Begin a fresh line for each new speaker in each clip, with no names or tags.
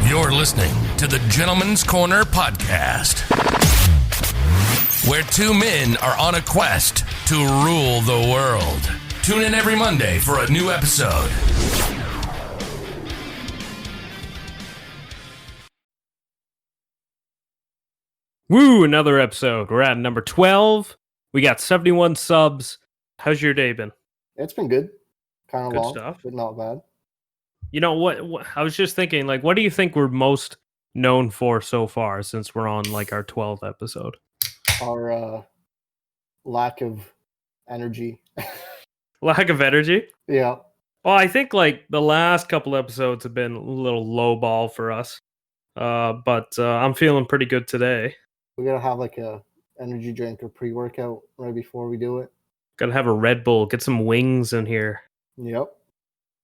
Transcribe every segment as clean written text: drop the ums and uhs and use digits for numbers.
You're listening to the Gentleman's Corner podcast, where two men are on a quest to rule the world. Tune in every Monday for a new episode.
Woo, another episode. We're at number 12. We got 71 subs. How's your day been?
It's been good. Kind of
Good
long,
stuff.
but not bad.
You know what? I was just thinking, like, what do you think we're most known for so far since we're on, like, our 12th episode?
Our lack of energy.
Lack of energy?
Yeah.
Well, I think, like, the last couple episodes have been a little low ball for us. But I'm feeling pretty good today.
We gotta have, like, a energy drink or pre-workout right before we do it.
Gotta have a Red Bull. Get some wings in here.
Yep.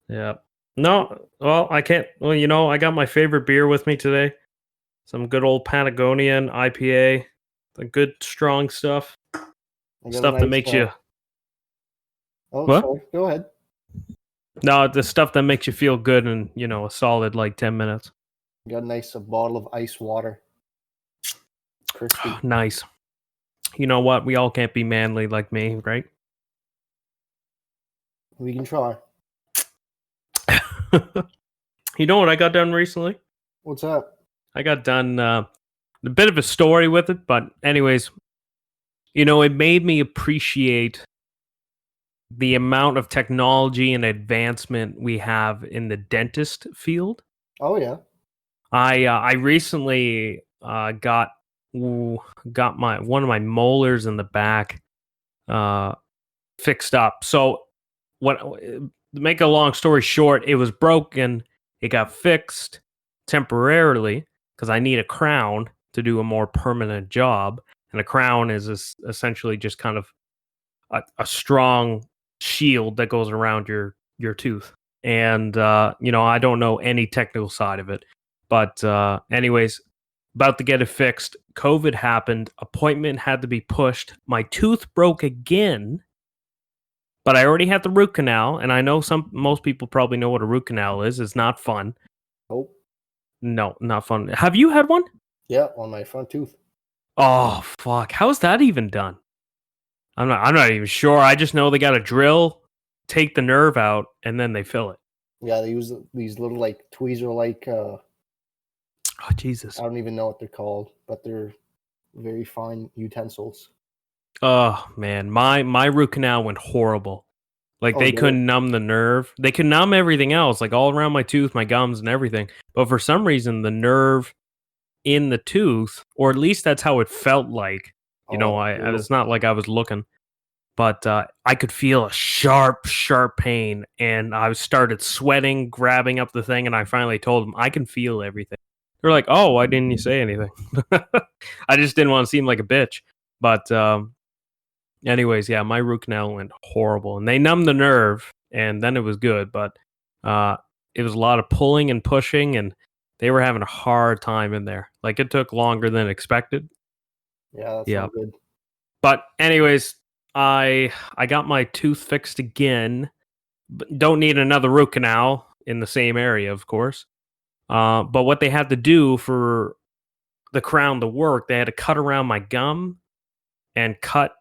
Yeah. No, well, I can't. Well, you know, I got my favorite beer with me today. Some good old Patagonian IPA. The good, strong stuff. Stuff that makes you...
Oh,
what?
Sorry. Go ahead.
No, the stuff that makes you feel good in, you know, a solid, like, 10 minutes.
Got a nice bottle of ice water. Crispy.
Nice. You know what? We all can't be manly like me, right?
We can try.
You know what I got done recently?
What's that?
I got done a bit of a story with it, but anyways, you know, it made me appreciate the amount of technology and advancement we have in the dentist field.
Oh, yeah.
I recently got my one of my molars in the back fixed up. So what? To make a long story short, it was broken. It got fixed temporarily because I need a crown to do a more permanent job, and a crown is essentially just kind of a strong shield that goes around your tooth. And you know, I don't know any technical side of it, but anyways, about to get it fixed. COVID happened. Appointment had to be pushed. My tooth broke again. But I already had the root canal, and I know most people probably know what a root canal is. It's not fun.
Nope.
No, not fun. Have you had one?
Yeah, on my front tooth.
Oh, fuck. How's that even done? I'm not even sure. I just know they got a drill, take the nerve out, and then they fill it.
Yeah, they use these little, like, tweezer-like...
Oh, Jesus.
I don't even know what they're called, but they're very fine utensils.
Oh, man. My root canal went horrible. Like, they couldn't numb the nerve. They could numb everything else, like all around my tooth, my gums, and everything. But for some reason, the nerve in the tooth, or at least that's how it felt like. You know, it's not like I was looking. But I could feel a sharp pain, and I started sweating, grabbing up the thing, and I finally told them, I can feel everything. They're like, oh, why didn't you say anything? I just didn't want to seem like a bitch. But anyways, yeah, my root canal went horrible. And they numbed the nerve, and then it was good. But it was a lot of pulling and pushing, and they were having a hard time in there. Like, it took longer than expected.
Yeah, that's not good.
But anyways, I got my tooth fixed again. But don't need another root canal in the same area, of course. But what they had to do for the crown to work, they had to cut around my gum and cut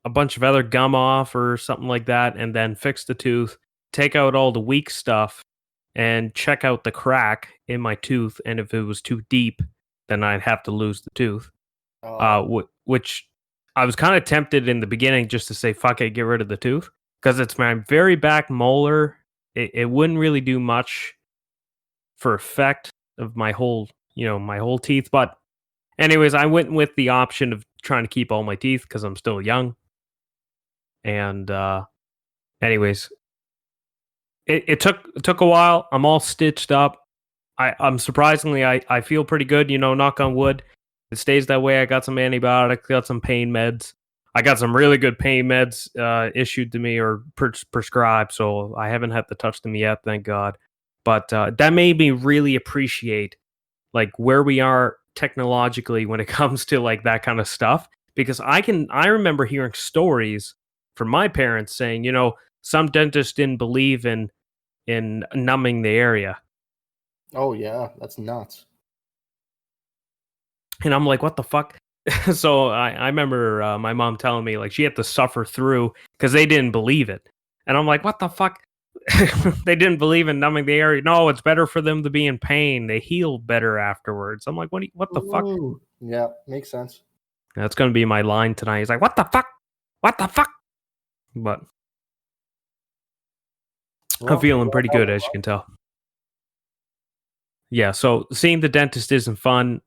a bunch of other gum off or something like that, and then fix the tooth, take out all the weak stuff, and check out the crack in my tooth. And if it was too deep, then I'd have to lose the tooth. Which I was kind of tempted in the beginning just to say, fuck it, get rid of the tooth. Because it's my very back molar. It wouldn't really do much for effect of my whole teeth. But anyways, I went with the option of trying to keep all my teeth because I'm still young. And anyways, it took a while. I'm all stitched up. I'm surprisingly, I feel pretty good, you know, knock on wood. It stays that way. I got some antibiotics, got some pain meds. I got some really good pain meds issued to me or prescribed, so I haven't had to touch them yet, thank God. But that made me really appreciate like where we are technologically when it comes to like that kind of stuff. Because I remember hearing stories from my parents saying, you know, some dentists didn't believe in numbing the area.
Oh yeah, that's nuts.
And I'm like, what the fuck? So I remember my mom telling me like she had to suffer through because they didn't believe it. And I'm like, what the fuck? They didn't believe in numbing the area. No, it's better for them to be in pain. They heal better afterwards. I'm like, what the fuck?
Yeah, makes sense.
That's gonna be my line tonight. He's like, what the fuck? What the fuck? But I'm
Well,
feeling pretty good, as you can tell. Yeah, so seeing the dentist isn't fun.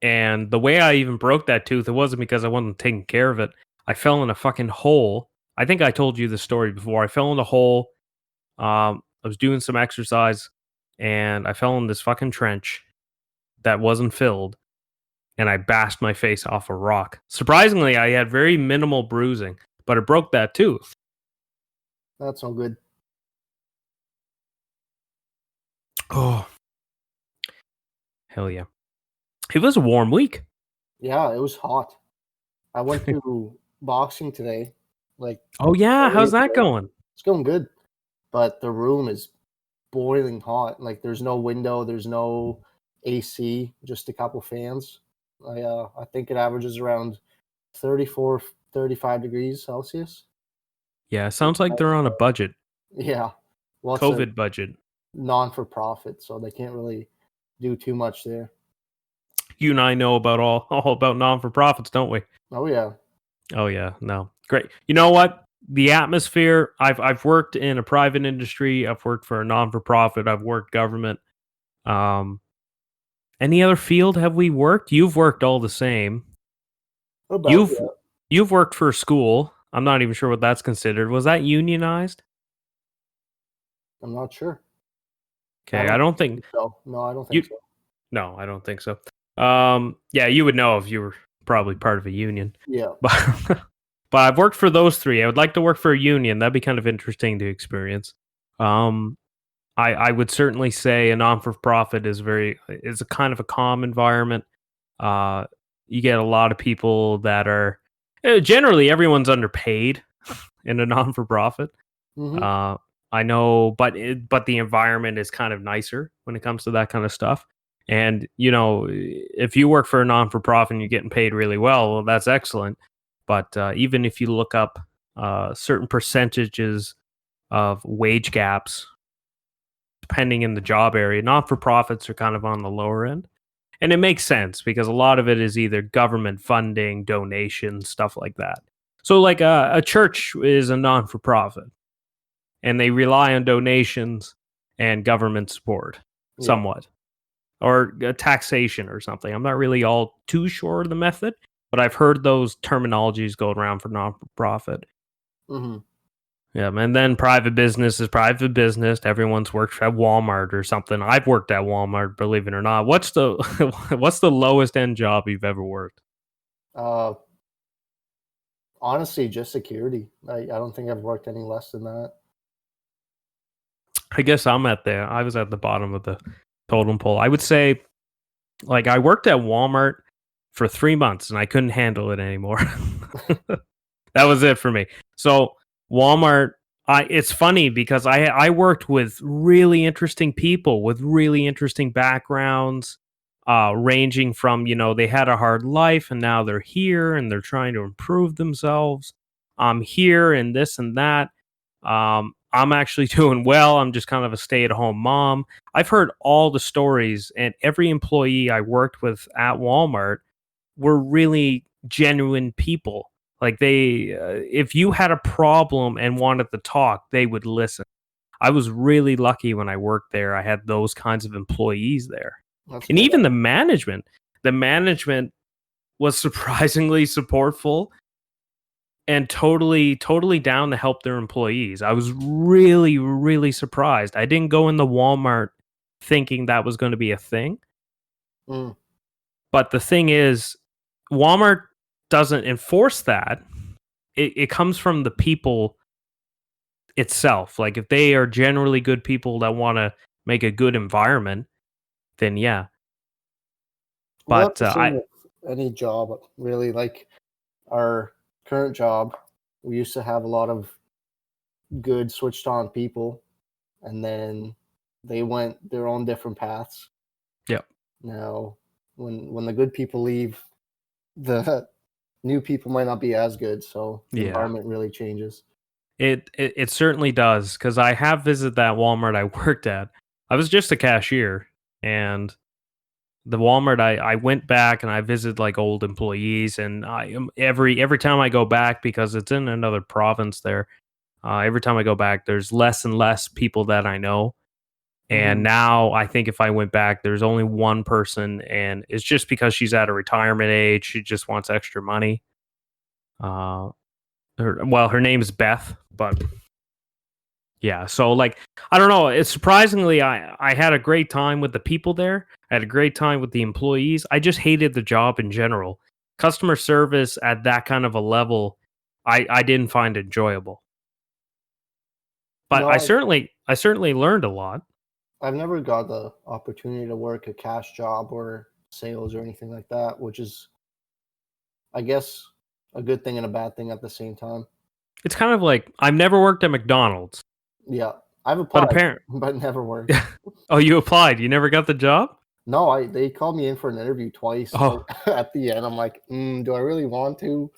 And the way I even broke that tooth, it wasn't because I wasn't taking care of it. I fell in a fucking hole. I think I told you the story before. I fell in a hole. I was doing some exercise and I fell in this fucking trench that wasn't filled and I bashed my face off a rock. Surprisingly, I had very minimal bruising, but it broke that tooth.
That's no good.
Oh, hell yeah. It was a warm week.
Yeah, it was hot. I went to boxing today. Like,
Oh, yeah.
earlier
How's that
today.
going?
It's going good, but the room is boiling hot. Like, there's no window, there's no AC, just a couple fans. I think it averages around 34, 35 degrees Celsius.
Yeah, sounds like they're on a budget,
Yeah. Well, it's a
COVID budget.
non-for-profit, so they can't really do too much there.
You and I know about all about non-for-profits, don't we?
Oh yeah.
Oh yeah, no. Great. You know what? The atmosphere, I've worked in a private industry, I've worked for a non-for-profit, I've worked government. Um any other field have we worked? You've worked all the same.
About
You've
yeah.
you've worked for a school. I'm not even sure what that's considered. Was that unionized?
I'm not sure. I
Okay, I
don't
don't think
think so. No, I don't
you
think so.
no, I don't think so. Yeah, you would know if you were probably part of a union.
Yeah.
But but I've worked for those three. I would like to work for a union. That'd be kind of interesting to experience. Um, I would certainly say a non for profit is a kind of a calm environment. Uh, you get a lot of people that are generally everyone's underpaid in a non for profit.
Mm-hmm.
Uh, I know, but the environment is kind of nicer when it comes to that kind of stuff. And you know, if you work for a non for profit and you're getting paid really well, that's excellent. But even if you look up certain percentages of wage gaps, depending in the job area, non for profits are kind of on the lower end. And it makes sense because a lot of it is either government funding, donations, stuff like that. So, like a church is a non for profit and they rely on donations and government support
Yeah.
somewhat, or taxation or something. I'm not really all too sure of the method, but I've heard those terminologies go around for non profit.
Mm-hmm.
Yeah, and then private business is private business. Everyone's worked at Walmart or something. I've worked at Walmart, believe it or not. What's the what's the lowest end job you've ever worked?
Uh, honestly, just security. I don't think I've worked any less than that.
I guess I was at the bottom of the totem pole. I would say like I worked at Walmart for 3 months and I couldn't handle it anymore. That was it for me. So Walmart, it's funny because I worked with really interesting people with really interesting backgrounds, ranging from they had a hard life and now they're here and they're trying to improve themselves. I'm here and this and that. I'm actually doing well. I'm just kind of a stay at home mom. I've heard all the stories, and every employee I worked with at Walmart were really genuine people. Like if you had a problem and wanted to talk, they would listen. I was really lucky when I worked there. I had those kinds of employees there.
That's
And
good.
even the management was surprisingly supportful and totally down to help their employees. I was really, really surprised. I didn't go in the Walmart thinking that was going to be a thing.
Mm.
But the thing is, Walmart doesn't enforce that. It comes from the people itself. Like if they are generally good people that want to make a good environment, then yeah.
Well, that's
But
the same with any job, really. Like our current job, we used to have a lot of good switched on people, and then they went their own different paths.
Yep.
Now, when the good people leave, the new people might not be as good, so the
Yeah.
environment really changes.
It certainly does, because I have visited that Walmart I worked at. I was just a cashier, and the Walmart I went back and I visited like old employees, and I am every time I go back, because it's in another province there. Every time I go back, there's less and less people that I know. And
Mhm.
now I think if I went back, there's only one person, and it's just because she's at a retirement age. She just wants extra money. Uh, her name is Beth, but yeah. So like, I don't know. It's surprisingly, I had a great time with the people there. I had a great time with the employees. I just hated the job in general. Customer service at that kind of a level, I didn't find enjoyable. But
No,
I certainly learned a lot.
I've never got the opportunity to work a cash job or sales or anything like that, which is, I guess, a good thing and a bad thing at the same time.
It's kind of like I've never worked at McDonald's,
Yeah, I've
but
applied,
apparent.
but never worked.
Oh, you applied. You never got the job?
No, they called me in for an interview twice,
Oh,
but at the end, I'm like, do I really want to?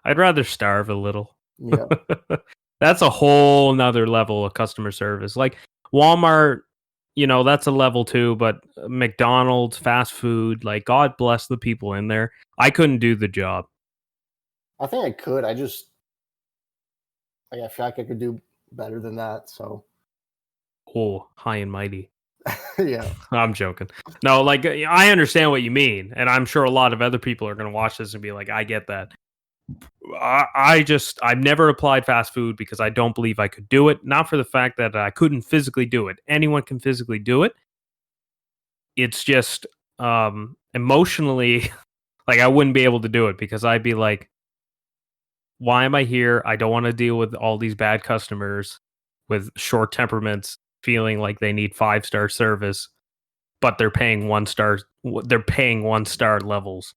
I'd rather starve a little.
Yeah.
That's a whole nother level of customer service. Like Walmart, that's a level two, but McDonald's, fast food, like God bless the people in there. I couldn't do the job.
I think I could. I feel like I could do better than that. So,
Oh, high and mighty.
yeah.
I'm joking. No, like I understand what you mean, and I'm sure a lot of other people are going to watch this and be like, I get that. I've never applied fast food because I don't believe I could do it. Not for the fact that I couldn't physically do it. Anyone can physically do it. It's just emotionally, like I wouldn't be able to do it, because I'd be like, why am I here? I don't want to deal with all these bad customers with short temperaments, feeling like they need 5-star service, but they're paying 1 star. They're paying 1-star levels.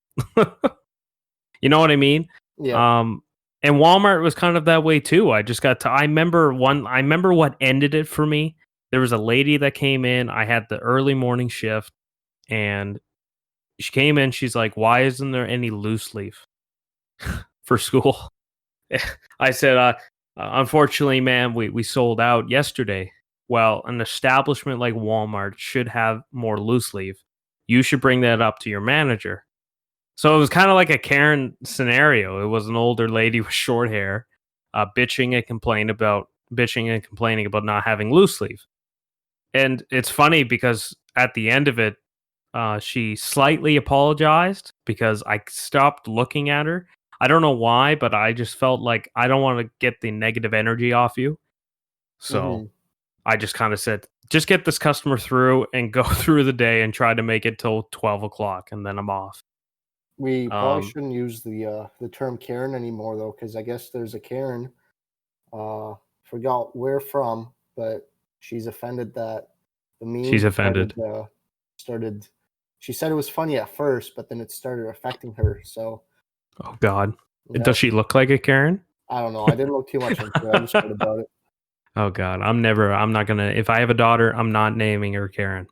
You know what I mean?
Yeah.
And Walmart was kind of that way too. I remember what ended it for me. There was a lady that came in. I had the early morning shift, and she came in. She's like, "Why isn't there any loose leaf for school?" I said, "Unfortunately, ma'am, we sold out yesterday." Well, an establishment like Walmart should have more loose leaf. You should bring that up to your manager. So it was kind of like a Karen scenario. It was an older lady with short hair, bitching and complaining about not having loose leaf. And it's funny because at the end of it, she slightly apologized because I stopped looking at her. I don't know why, but I just felt like I don't want to get the negative energy off you. So
Mhm.
I just kind of said, just get this customer through and go through the day and try to make it till 12 o'clock, and then I'm off.
We probably
Um,
shouldn't use the term Karen anymore though, because I guess there's a Karen. Forgot where from, but she's offended that the
she's
meme
offended.
started. She said it was funny at first, but then it started affecting her. So,
Oh God.
yeah,
Does she look like a Karen?
I don't know. I didn't look too much into it. I just heard about it.
Oh God. I'm not gonna, if I have a daughter, I'm not naming her Karen.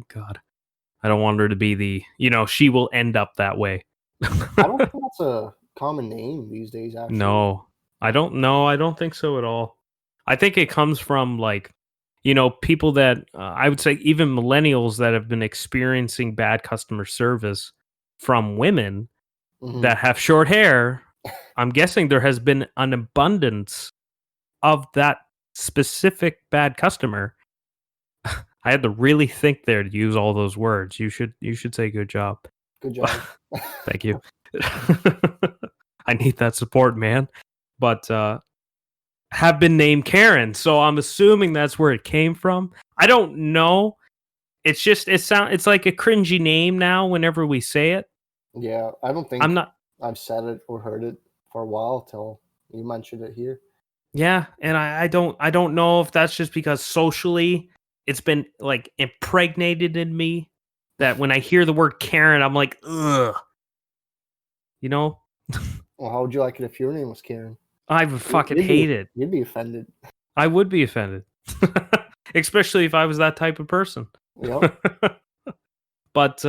God. I don't want her to be she will end up that way.
I don't think that's a common name these days, actually.
No. I don't know. I don't think so at all. I think it comes from people that I would say even millennials that have been experiencing bad customer service from women
Hmm.
that have short hair. I'm guessing there has been an abundance of that specific bad customer. I had to really think there to use all those words. You should say good job.
Good job.
Thank you. I need that support, man. But have been named Karen, so I'm assuming that's where it came from. I don't know. It's like a cringy name now whenever we say it.
Yeah, I don't
I'm
think
not.
I've said it or heard it for a while till you mentioned it here.
Yeah, and I don't know if that's just because socially it's been like impregnated in me that when I hear the word Karen, I'm like, ugh. You know,
Well, how would you like it if your name was Karen?
I would fucking
You'd be
hate it.
you'd be offended.
I would be offended. especially if I was that type of person.
Yep.
But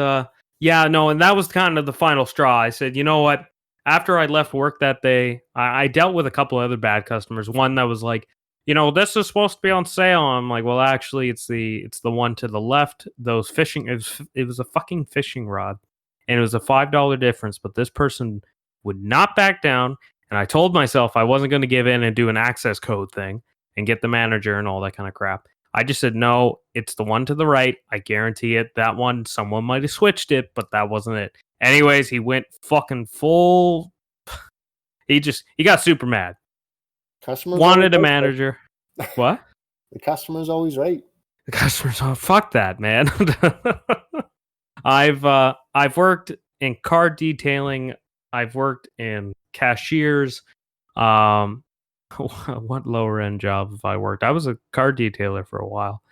yeah, no, and that was kind of the final straw. I said, you know what? After I left work that day, I dealt with a couple of other bad customers. One that was like, this is supposed to be on sale. I'm like, well, actually, it's the one to the left. Those fishing, it was a fucking fishing rod, and it was a $5 difference. But this person would not back down, and I told myself I wasn't going to give in and do an access code thing and get the manager and all that kind of crap. I just said, no, it's the one to the right. I guarantee it. That one, someone might have switched it, but that wasn't it. Anyways, he went fucking full. He got super mad.
Customers
Wanted a
always right.
manager. What?
The customer's always right.
The customers, oh, fuck that, man. I've worked in car detailing. I've worked in cashiers. What lower end job have I worked? I was a car detailer for a while.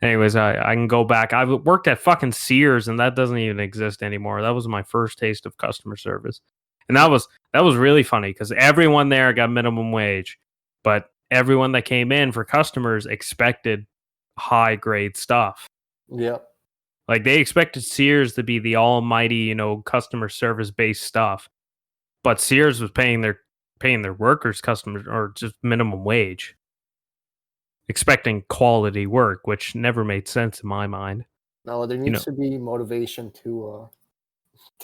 Anyways, I can go back. I worked at fucking Sears, and that doesn't even exist anymore. That was my first taste of customer service, and that was really funny because everyone there got minimum wage, but everyone that came in for customers expected high grade stuff.
Yep.
Like they expected Sears to be the almighty, customer service based stuff, but Sears was paying their workers customers or just minimum wage, expecting quality work, which never made sense in my mind.
No, there needs to be motivation to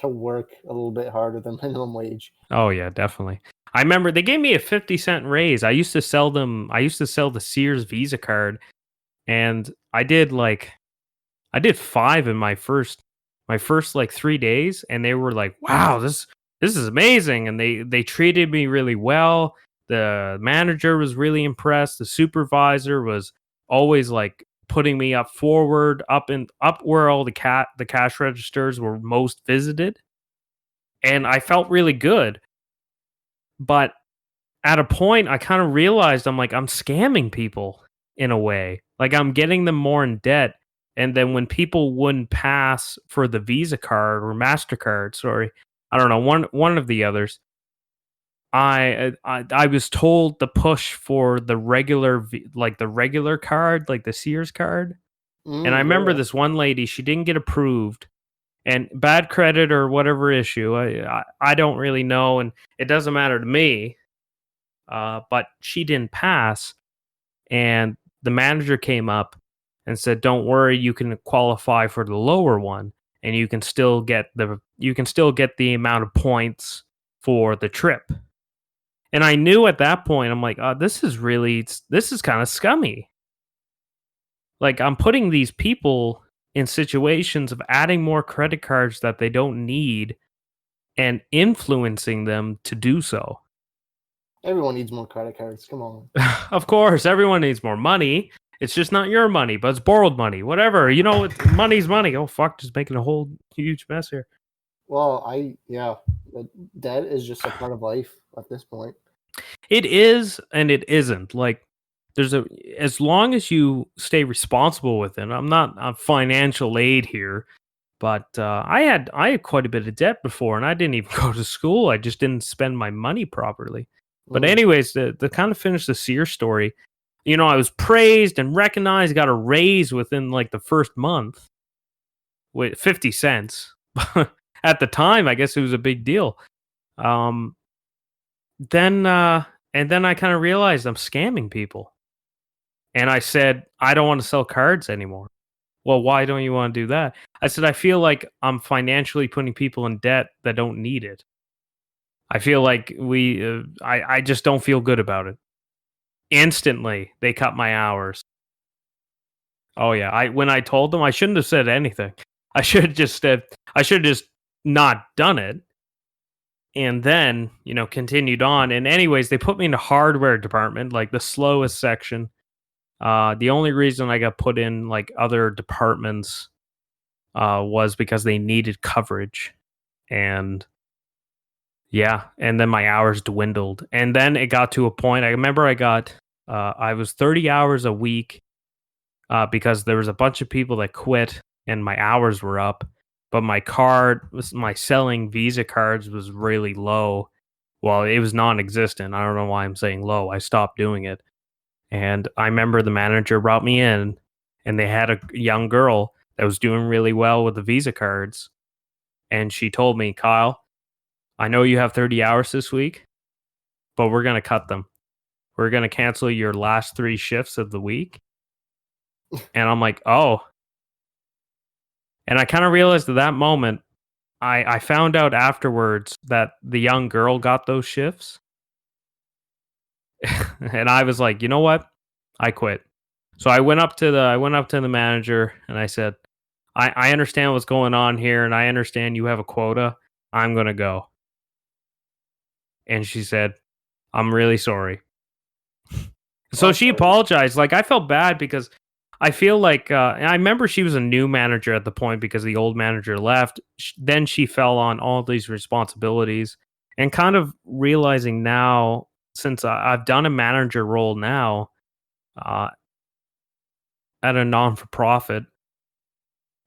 work a little bit harder than minimum wage.
Oh yeah, definitely. I remember they gave me a 50-cent raise. I used to sell the Sears Visa card, and I did 5 in my first like 3 days, and they were like, "Wow, this is amazing." And they treated me really well. The manager was really impressed. The supervisor was always like putting me up forward, up where all the cash registers were most visited. And I felt really good. But at a point I kind of realized I'm scamming people in a way. Like I'm getting them more in debt. And then when people wouldn't pass for the Visa card or MasterCard, sorry, I don't know, one of the others, I was told to push for the regular the regular card, like the Sears card. And I remember this one lady, she didn't get approved, and bad credit or whatever issue, I don't really know, and it doesn't matter to me. But she didn't pass, and the manager came up and said, "Don't worry, you can qualify for the lower one, and you can still get the amount of points for the trip." And I knew at that point, I'm like, "Oh, this is kind of scummy." Like I'm putting these people in situations of adding more credit cards that they don't need and influencing them to do so.
Everyone needs more credit cards. Come on.
Of course, everyone needs more money. It's just not your money, but it's borrowed money. Whatever. Money's money. Oh, fuck. Just making a whole huge mess here.
Well, debt is just a part of life at this point.
It is and it isn't. Like, as long as you stay responsible with it, I'm not on financial aid here, but I had quite a bit of debt before, and I didn't even go to school. I just didn't spend my money properly. But anyways, to kind of finish the Sears story, I was praised and recognized, got a raise within like the first month with 50 cents. At the time, I guess it was a big deal. Then I kind of realized I'm scamming people. And I said, I don't want to sell cards anymore. Well, why don't you want to do that? I said, I feel like I'm financially putting people in debt that don't need it. I feel like I just don't feel good about it. Instantly, they cut my hours. Oh yeah, when I told them, I shouldn't have said anything. I should have just not done it. And then, continued on. And anyways, they put me in the hardware department, like the slowest section. The only reason I got put in like other departments was because they needed coverage. And yeah, and then my hours dwindled. And then it got to a point, I remember I was 30 hours a week because there was a bunch of people that quit and my hours were up. But my selling Visa cards was really low. Well, it was non-existent. I don't know why I'm saying low. I stopped doing it. And I remember the manager brought me in and they had a young girl that was doing really well with the Visa cards. And she told me, Kyle, I know you have 30 hours this week, but we're going to cut them. We're going to cancel your last 3 shifts of the week. And I'm like, oh. And I kind of realized at that moment, I found out afterwards that the young girl got those shifts. And I was like, you know what? I quit. So I went up to the manager and I said, I understand what's going on here and I understand you have a quota. I'm gonna go. And she said, I'm really sorry. So she apologized. Like, I felt bad because I feel like I remember she was a new manager at the point because the old manager left. Then she fell on all these responsibilities, and kind of realizing now, since I've done a manager role now uh, at a non-for-profit,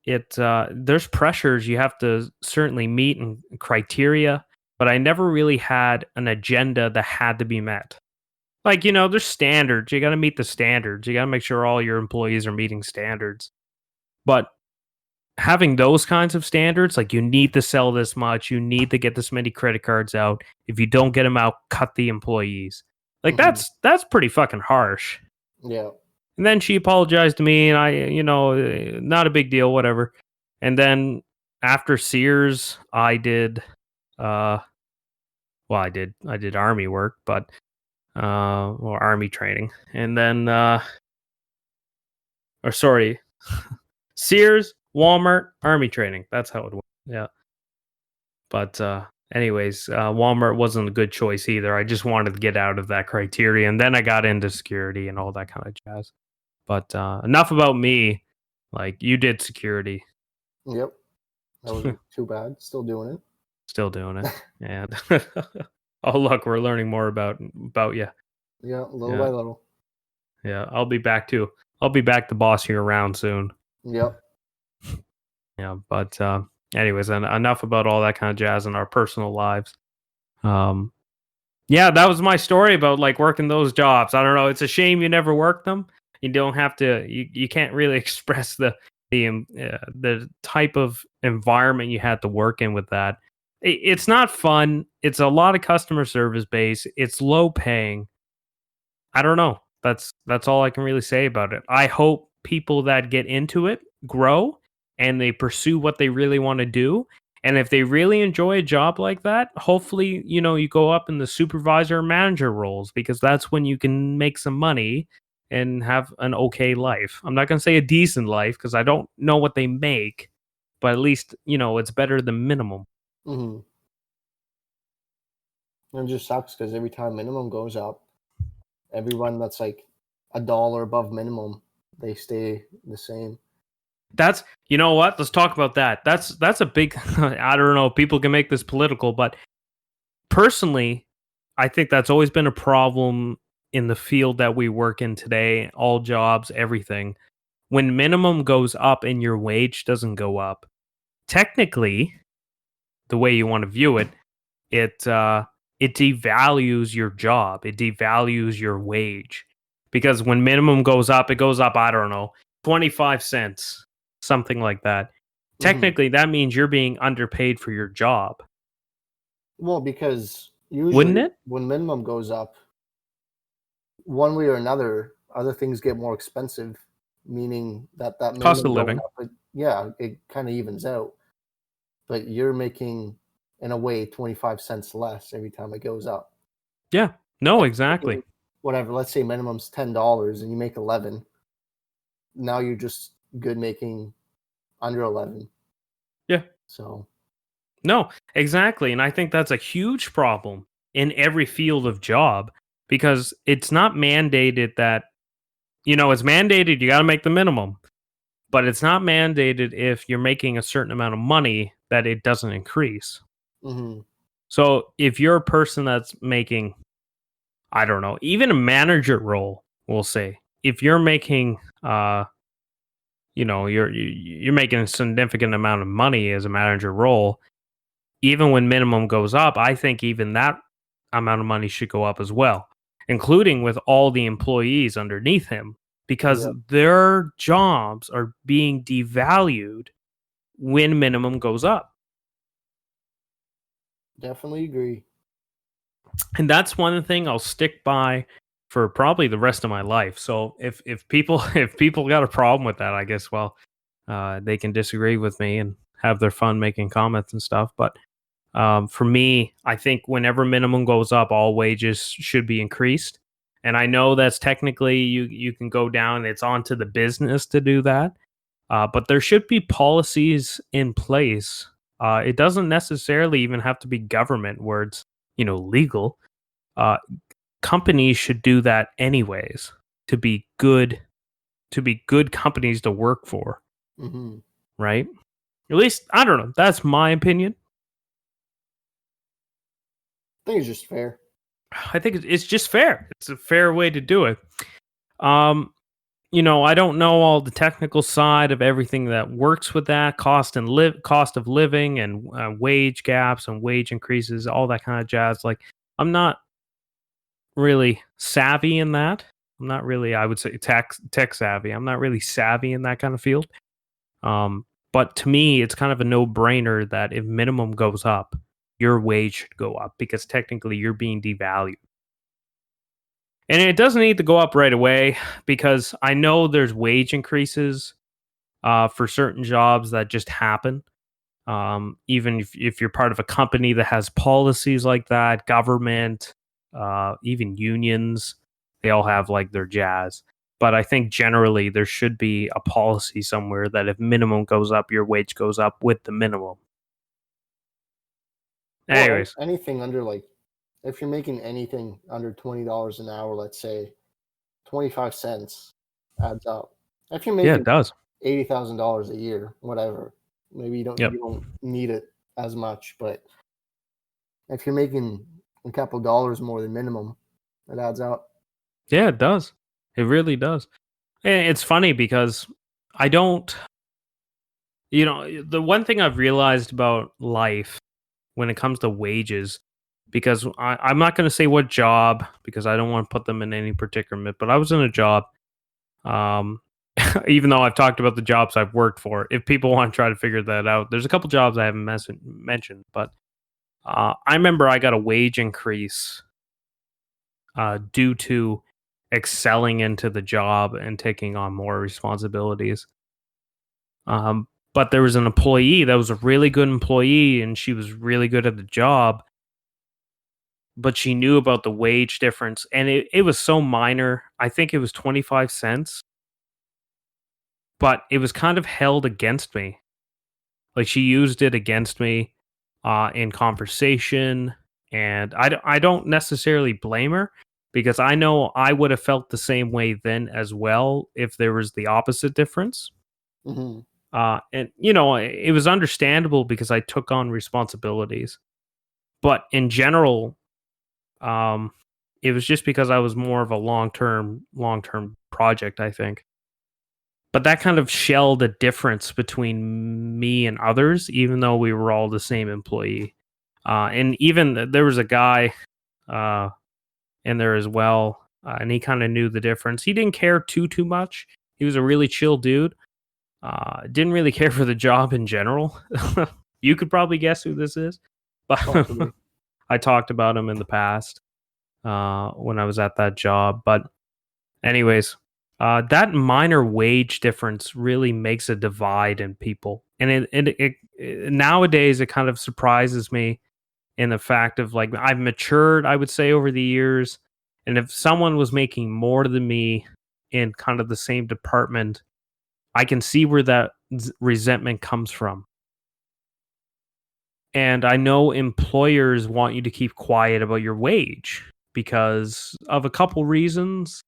there's pressures you have to certainly meet and criteria, but I never really had an agenda that had to be met. Like, there's standards. You got to meet the standards. You got to make sure all your employees are meeting standards. But having those kinds of standards, like you need to sell this much, you need to get this many credit cards out. If you don't get them out, cut the employees. Like that's pretty fucking harsh.
Yeah.
And then she apologized to me, and not a big deal, whatever. And then after Sears, I did, I did army work, but or army training, and then Sears, Walmart, army training. That's how it went. Yeah. But anyways, Walmart wasn't a good choice either. I just wanted to get out of that criteria, and then I got into security and all that kind of jazz. But enough about me. Like, you did security.
Yep. That wasn't too bad. Still doing it.
Still doing it. Yeah. Oh, look, we're learning more about you.
Yeah, little by little.
Yeah, I'll be back too. I'll be back to boss you around soon.
Yep.
Yeah, but anyways, enough about all that kind of jazz in our personal lives. Yeah, that was my story about like working those jobs. I don't know. It's a shame you never worked them. You don't have to. You can't really express the type of environment you had to work in with that. It's not fun. It's a lot of customer service base. It's low paying. I don't know. That's all I can really say about it. I hope people that get into it grow and they pursue what they really want to do. And if they really enjoy a job like that, hopefully, you go up in the supervisor or manager roles, because that's when you can make some money and have an okay life. I'm not going to say a decent life because I don't know what they make, but at least, it's better than minimum.
Mm-hmm. It just sucks because every time minimum goes up, everyone that's like $1 above minimum, they stay the same.
That's, you know what? Let's talk about that. That's a big, I don't know, people can make this political, but personally, I think that's always been a problem in the field that we work in today, all jobs, everything. When minimum goes up and your wage doesn't go up, technically, the way you want to view it, it devalues your job. It devalues your wage. Because when minimum goes up, it goes up, I don't know, 25 cents, something like that. Technically, that means you're being underpaid for your job.
Well, because usually
wouldn't it?
When minimum goes up, one way or another, other things get more expensive, meaning that minimum
cost of living.
Up, it kind of evens out. But you're making, in a way, 25 cents less every time it goes up.
Yeah. No, exactly.
Whatever. Let's say minimum's $10 and you make 11. Now you're just good making under 11.
Yeah.
So.
No, exactly. And I think that's a huge problem in every field of job, because it's not mandated that, it's mandated you got to make the minimum, but it's not mandated if you're making a certain amount of money that it doesn't increase.
Mm-hmm.
So if you're a person that's making, I don't know, even a manager role, we'll say, if you're making, you're making a significant amount of money as a manager role, even when minimum goes up, I think even that amount of money should go up as well, including with all the employees underneath him. because
Yep.
their jobs are being devalued when minimum goes up.
Definitely agree.
And that's one thing I'll stick by for probably the rest of my life. So if people if people got a problem with that, I guess they can disagree with me and have their fun making comments and stuff. But for me, I think whenever minimum goes up, all wages should be increased. And I know that's technically you can go down. It's on to the business to do that, but there should be policies in place. It doesn't necessarily even have to be government where it's legal. Uh, Companies should do that anyways to be good companies to work for,
Hmm.
right? At least I don't know. That's my opinion.
I think it's just fair.
I think it's just fair. It's a fair way to do it. Um, I don't know all the technical side of everything that works with that cost of living and wage gaps and wage increases, all that kind of jazz. Like, I'm not really savvy in that. I'm not really, I would say, tech savvy. I'm not really savvy in that kind of field. But to me, it's kind of a no brainer that if minimum goes up, your wage should go up because technically you're being devalued. And it doesn't need to go up right away because I know there's wage increases for certain jobs that just happen. Even if you're part of a company that has policies like that, government, even unions, they all have like their jazz. But I think generally there should be a policy somewhere that if minimum goes up, your wage goes up with the minimum.
Well,
Anyways,
anything under like, if you're making anything under $20 an hour, let's say 25 cents adds up. If you're
yeah, it
making
does.
$80,000 a year, whatever, maybe
Yep.
you don't need it as much, but if you're making a couple dollars more than minimum, it adds up.
Yeah, it does. It really does. And it's funny because I don't, the one thing I've realized about life when it comes to wages, because I'm not going to say what job because I don't want to put them in any predicament, but I was in a job, um, even though I've talked about the jobs I've worked for. If people want to try to figure that out, there's a couple jobs I haven't mentioned, but I remember I got a wage increase due to excelling into the job and taking on more responsibilities. But there was an employee that was a really good employee and she was really good at the job, but she knew about the wage difference and it was so minor. I think it was 25 cents, but it was kind of held against me. Like she used it against me in conversation. And I don't necessarily blame her because I know I would have felt the same way then as well if there was the opposite difference.
Hmm.
And it was understandable because I took on responsibilities. But in general, um, it was just because I was more of a long term project, I think. But that kind of shelled a difference between me and others, even though we were all the same employee. And even there was a guy uh, in there as well, and he kind of knew the difference. He didn't care too much. He was a really chill dude. Didn't really care for the job in general. You could probably guess who this is, but
Possibly.
I talked about him in the past when I was at that job. But anyways, that minor wage difference really makes a divide in people, and it nowadays it kind of surprises me in the fact of like I've matured, I would say, over the years, and if someone was making more than me in kind of the same department, I can see where that resentment comes from. And I know employers want you to keep quiet about your wage because of a couple reasons.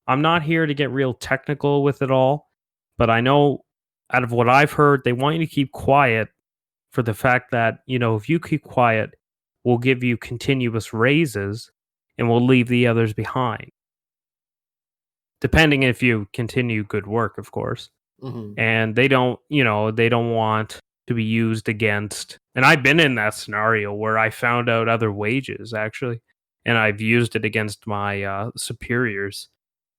I'm not here to get real technical with it all, but I know out of what I've heard, they want you to keep quiet for the fact that, if you keep quiet, we'll give you continuous raises and we'll leave the others behind. Depending if you continue good work, of course.
Hmm.
And they don't want to be used against, and I've been in that scenario where I found out other wages actually, and I've used it against my superiors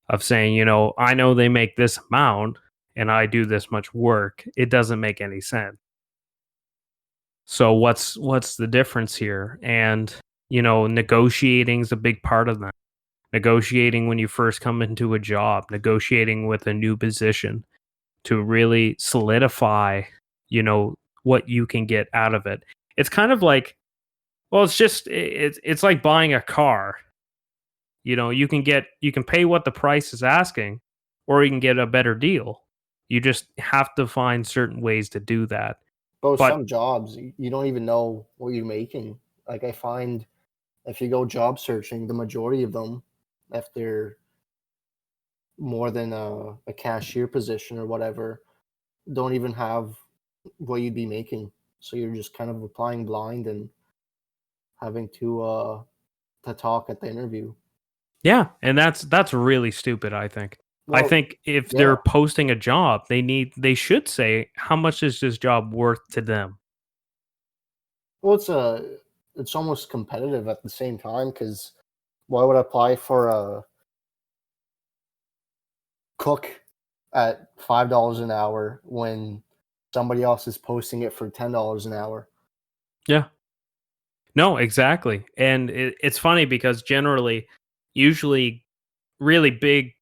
of saying, I know they make this amount and I do this much work. It doesn't make any sense. So what's the difference here? And, negotiating is a big part of that. Negotiating when you first come into a job, negotiating with a new position to really solidify, what you can get out of it. It's kind of like, well, it's like buying a car. You can pay what the price is asking, or you can get a better deal. You just have to find certain ways to do that.
But
But
some jobs, you don't even know what you're making. Like I find if you go job searching, the majority of them, if they're more than a cashier position or whatever, don't even have what you'd be making. So you're just kind of applying blind and having to talk at the interview.
yeah, and that's really stupid, I think. I
Well,
think if
yeah.
they're posting a job, they should say how much is this job worth to them.
Well, it's almost competitive at the same time because why would I apply for a cook at $5 an hour when somebody else is posting it for $10 an hour?
Yeah. No, exactly. And it's funny because usually really big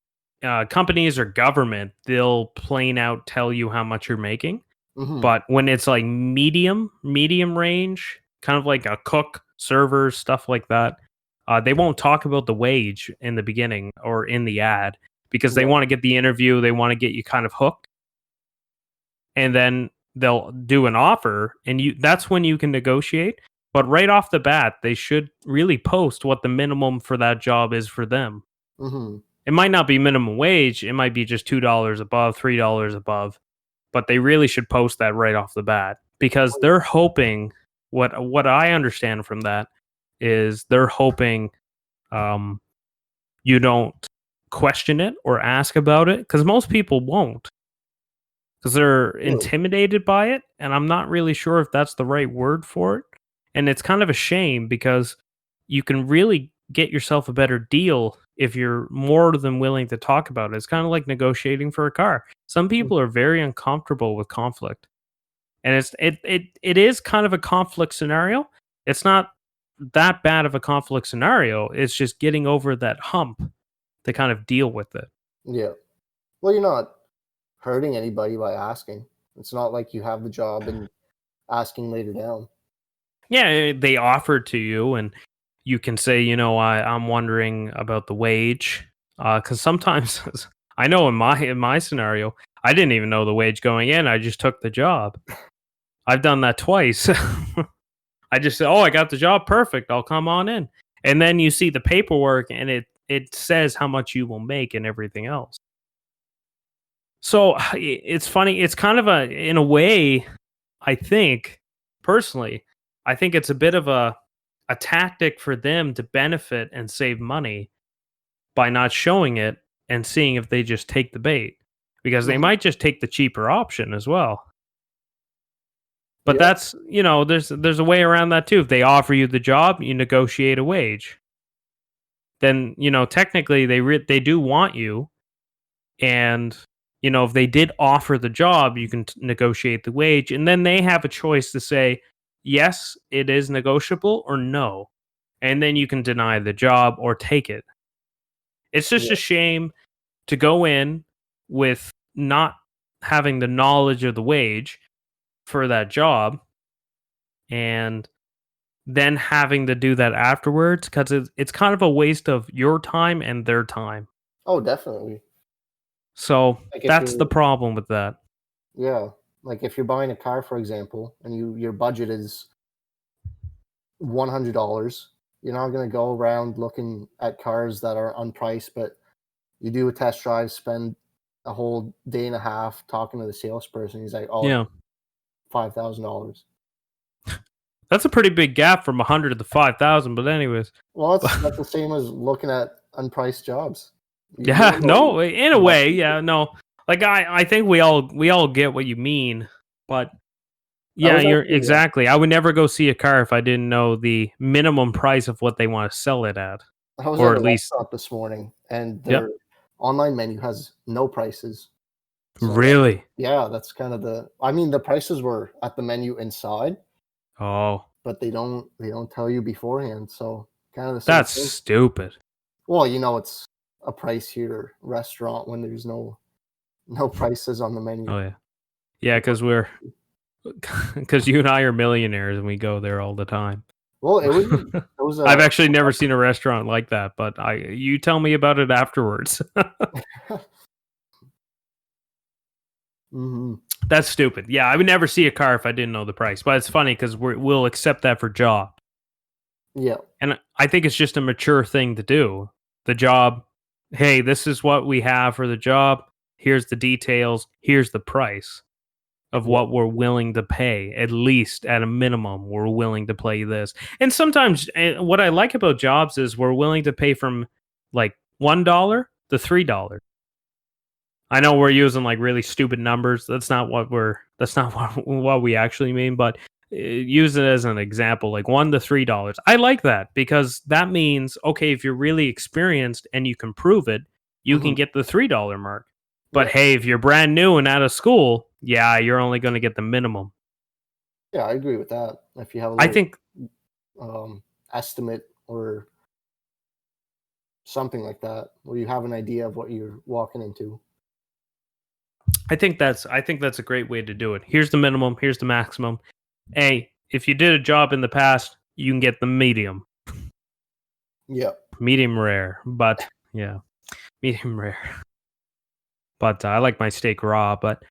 companies or government, they'll plain out tell you how much you're making.
Hmm.
But when it's like medium range, kind of like a cook, server, stuff like that, they won't talk about the wage in the beginning or in the ad because they
Yeah.
want to get the interview, they want to get you kind of hooked, and then they'll do an offer, and that's when you can negotiate. But right off the bat, they should really post what the minimum for that job is for them.
Hmm.
It might not be minimum wage, it might be just $2 above, $3 above, but they really should post that right off the bat because they're hoping what I understand from that is they're hoping um, you don't question it or ask about it because most people won't because they're
Really?
intimidated by it, and I'm not really sure if that's the right word for it. And it's kind of a shame because you can really get yourself a better deal if you're more than willing to talk about it. It's kind of like negotiating for a car. Some people are very uncomfortable with conflict. And it is kind of a conflict scenario. It's not that bad of a conflict scenario. It's just getting over that hump to kind of deal with it.
Yeah. Well, you're not hurting anybody by asking. It's not like you have the job and asking later down.
Yeah, they offer to you, and you can say, I'm wondering about the wage, because sometimes I know in my scenario, I didn't even know the wage going in. I just took the job. I've done that twice. I just said, "Oh, I got the job. Perfect. I'll come on in." And then you see the paperwork, and it says how much you will make and everything else. So it's funny. It's kind of in a way, I think personally, I think it's a bit of a tactic for them to benefit and save money by not showing it and seeing if they just take the bait because they
Mhm.
might just take the cheaper option as well. But
Yeah.
that's, there's a way around that too. If they offer you the job, you negotiate a wage. Then, technically they do want you, and if they did offer the job, you can negotiate the wage, and then they have a choice to say yes, it is negotiable, or no. And then you can deny the job or take it. It's just
Yeah.
a shame to go in with not having the knowledge of the wage for that job and then having to do that afterwards because it's kind of a waste of your time and their time.
Oh, definitely.
So
Like if
that's the
you're
problem with that.
Yeah, like if you're buying a car, for example, and your budget is $100, you're not gonna go around looking at cars that are unpriced, but you do a test drive, spend a whole day and a half talking to the salesperson. He's like, "Oh,
Yeah.
$5,000."
That's a pretty big gap from 100 to 5,000, but anyways.
Well, that's the same as looking at unpriced jobs. You
Yeah,
don't know
no, in a
what
way,
people.
yeah, no. Like I think we all get what you mean, but
I
yeah,
was
you're
actually
exactly. I would never go see a car if I didn't know the minimum price of what they want to sell it at,
I was
or
at
at
a
least
restaurant this morning, and
yep.
online menu has no prices. So
Really?
yeah, that's kind of the prices were at the menu inside,
Oh,
but they don't tell you beforehand. So kind of the same
that's
thing.
stupid.
Well, it's a pricier restaurant when there's no prices on the menu.
Oh yeah, yeah, because you and I are millionaires and we go there all the time.
Well, it was
I've actually never seen a restaurant like that, but you tell me about it afterwards.
mm-hmm.
That's stupid. Yeah, I would never see a car if I didn't know the price. But it's funny because we'll accept that for job.
Yeah.
And I think it's just a mature thing to do. The job, hey, this is what we have for the job. Here's the details. Here's the price of what we're willing to pay. At least at a minimum, we're willing to pay this. And sometimes what I like about jobs is we're willing to pay from like $1 to $3. I know we're using like really stupid numbers. That's not what what we actually mean, but use it as an example, like $1 to $3. I like that because that means, okay, if you're really experienced and you can prove it, you can get the $3 mark. But hey, if you're brand new and out of school, yeah, you're only going to get the minimum.
Yeah, I agree with that. If you have a
I think
estimate or something like that, where you have an idea of what you're walking into.
I think that's a great way to do it. Here's the minimum, here's the maximum. Hey, if you did a job in the past, you can get the medium.
Yeah.
Medium rare, but yeah, medium rare. But I like my steak raw, but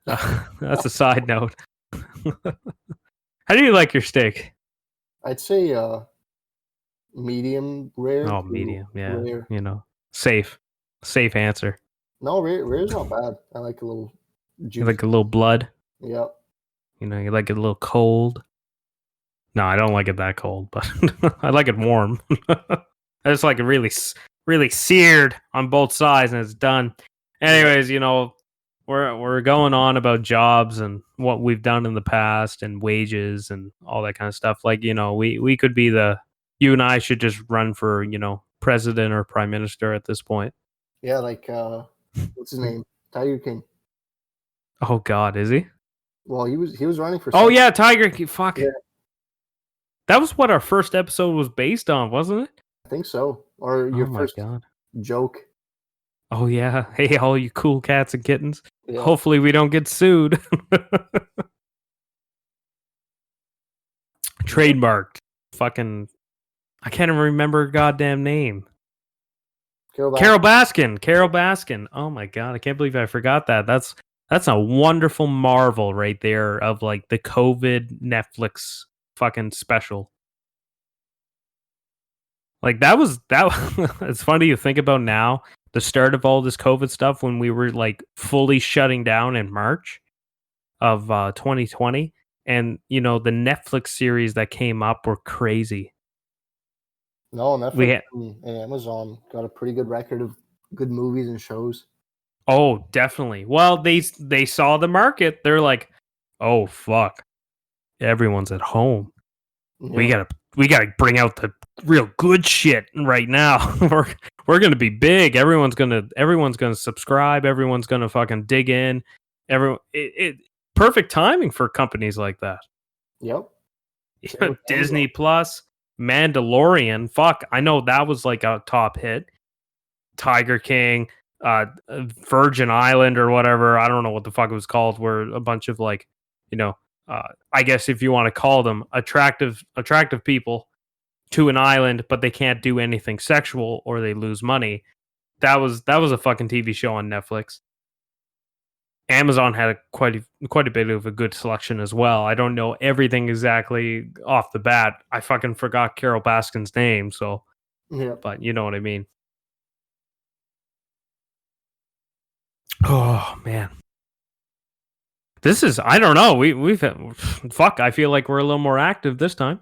that's a side note. How do you like your steak?
I'd say medium rare.
Oh, medium, yeah.
Rare.
Safe answer.
No, rare is not bad. I like a little juice.
You like a little blood?
Yep.
You like it a little cold? No, I don't like it that cold, but I like it warm. I just like it really, really seared on both sides, and it's done. Anyways, we're going on about jobs and what we've done in the past and wages and all that kind of stuff. Like, we could be you and I should just run for, president or prime minister at this point.
Yeah, like what's his name? Tiger King.
Oh God, is he?
Well, he was running for.
Oh yeah, Tiger King. Fuck.
Yeah.
That was what our first episode was based on, wasn't it?
I think so. Or your first joke.
Oh yeah. Hey, all you cool cats and kittens.
Yeah.
Hopefully we don't get sued. Trademarked. Fucking I can't even remember her goddamn name. Carol Baskin. Oh my God, I can't believe I forgot that. That's a wonderful marvel right there of like the COVID Netflix fucking special. Like that it's funny to think about now, the start of all this COVID stuff when we were like fully shutting down in March of 2020, and the Netflix series that came up were crazy.
No, Netflix and Amazon got a pretty good record of good movies and shows.
Oh, definitely. Well, they saw the market. They're like, "Oh fuck, everyone's at home. Yeah. We gotta bring out the real good shit right now. we're gonna be big. Everyone's gonna subscribe. Everyone's gonna fucking dig in. Perfect timing for companies like that.
Yep.
Disney Plus, Mandalorian. Fuck, I know that was like a top hit. Tiger King, Virgin Island or whatever. I don't know what the fuck it was called. Where a bunch of like, I guess if you want to call them attractive people to an island, but they can't do anything sexual or they lose money. That was a fucking TV show on Netflix. Amazon had quite a bit of a good selection as well. I don't know everything exactly off the bat. I fucking forgot Carol Baskin's name, so
yeah.
But you know what I mean. Oh man. This is, I don't know. We've fuck. I feel like we're a little more active this time.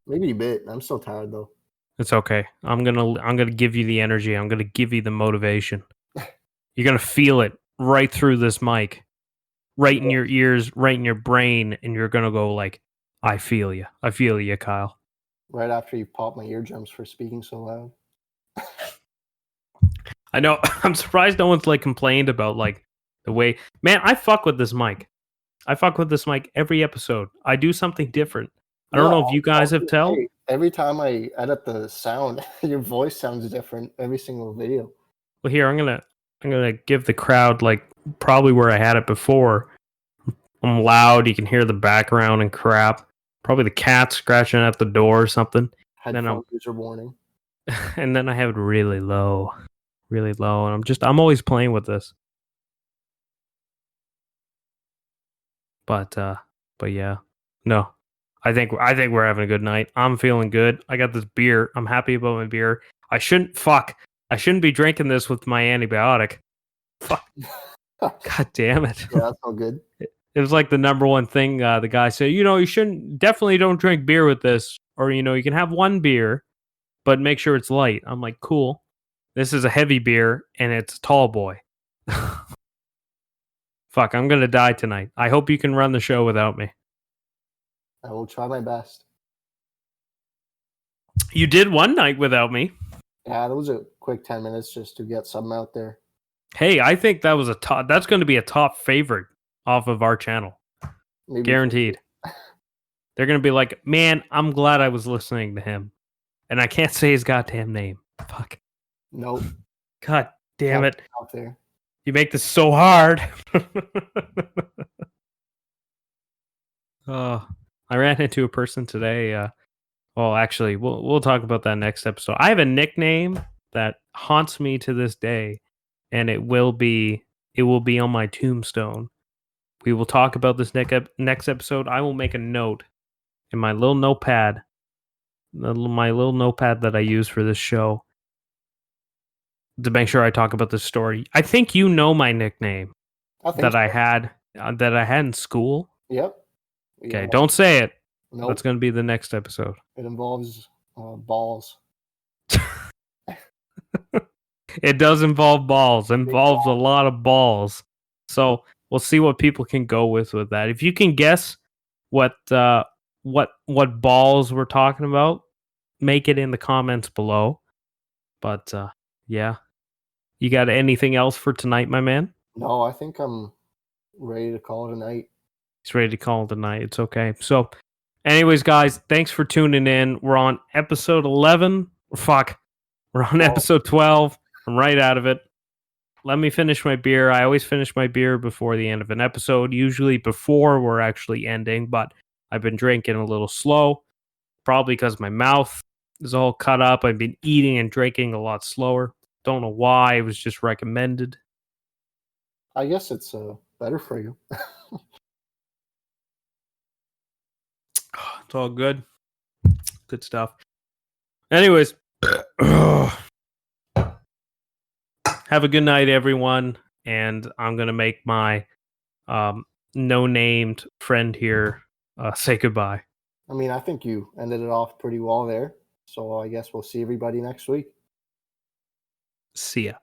Maybe a bit. I'm still tired though.
It's okay. I'm gonna give you the energy. I'm gonna give you the motivation. You're gonna feel it right through this mic, right in your ears, right in your brain, and you're gonna go like, "I feel you. I feel you, Kyle."
Right after you pop my eardrums for speaking so loud.
I know. I'm surprised no one's like complained about like the way. Man, I fuck with this mic. I fuck with this mic every episode. I do something different. I don't
Yeah,
know if you guys have tell.
hey, every time I edit the sound, your voice sounds different every single video.
Well, here I'm gonna give the crowd like probably where I had it before. I'm loud. You can hear the background and crap. Probably the cat scratching at the door or something.
Headphone user warning.
And then I have it really low, and I'm always playing with this. But yeah, no, I think we're having a good night. I'm feeling good. I got this beer. I'm happy about my beer. I shouldn't be drinking this with my antibiotic. Fuck. God damn it.
Yeah, that's all good.
It was like the number one thing the guy said, you definitely don't drink beer with this. Or, you can have one beer, but make sure it's light. I'm like, cool. This is a heavy beer, and it's a tall boy. Fuck, I'm going to die tonight. I hope you can run the show without me.
I will try my best.
You did one night without me.
Yeah, that was a quick 10 minutes just to get something out there.
Hey, I think that was that's going to be a top favorite off of our channel. Maybe. Guaranteed. They're going to be like, man, I'm glad I was listening to him. And I can't say his goddamn name. Fuck.
Nope.
God damn it.
Out there.
You make this so hard. I ran into a person today. Well, actually, we'll talk about that next episode. I have a nickname that haunts me to this day, and it will be on my tombstone. We will talk about this next episode. I will make a note in my little notepad, my little notepad that I use for this show, to make sure I talk about this story. I think you know my nickname that I had in school.
Yep.
Okay, don't say it.
Nope.
That's going to be the next episode.
It involves balls.
It does involve balls. It involves a lot of balls. So we'll see what people can go with that. If you can guess what balls we're talking about, make it in the comments below. But yeah, you got anything else for tonight, my man?
No, I think I'm ready to call it a night.
He's ready to call it a night. It's okay. So, anyways, guys, thanks for tuning in. We're on episode 11. We're on episode 12. I'm right out of it. Let me finish my beer. I always finish my beer before the end of an episode, usually before we're actually ending, but I've been drinking a little slow, probably because my mouth is all cut up. I've been eating and drinking a lot slower. Don't know why. It was just recommended.
I guess it's better for you.
It's all good. Good stuff. Anyways, have a good night, everyone. And I'm going to make my no-named friend here say goodbye.
I mean, I think you ended it off pretty well there. So I guess we'll see everybody next week.
See ya.